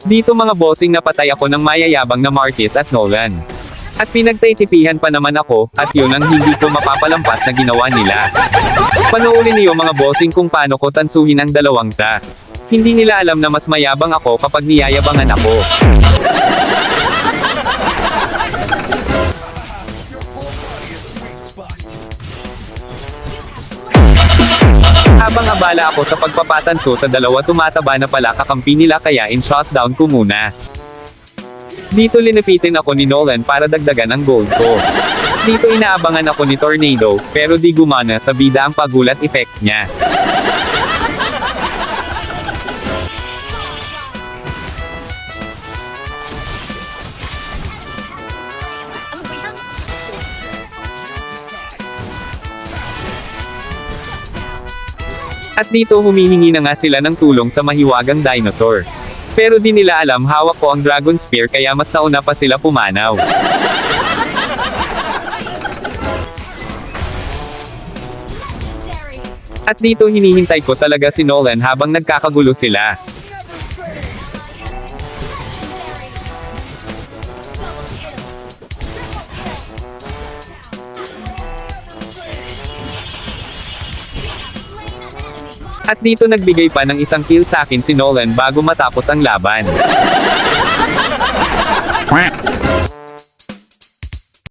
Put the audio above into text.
Dito mga bossing napatay ako ng mayayabang na Marquez at Nolan. At pinagtaitipihan pa naman ako, at yun ang hindi ko mapapalampas na ginawa nila. Panoorin niyo mga bossing kung paano ko tansuhin ang dalawang ta. Hindi nila alam na mas mayabang ako kapag niyayabangan ako. Habang abala ako sa pagpapatanso sa dalawa, tumataba na pala kakampi nila, kaya in shutdown ko muna. Dito linipitin ako ni Nolan para dagdagan ang gold ko. Dito inaabangan ako ni Tornado, pero di gumana sa bida ang pagulat effects niya. At dito humihingi na nga sila ng tulong sa mahiwagang dinosaur. Pero di nila alam hawak ko ang Dragon Spear, kaya mas nauna pa sila pumanaw. At dito hinihintay ko talaga si Nolan habang nagkakagulo sila. At dito nagbigay pa ng isang kill sa akin si Nolan bago matapos ang laban.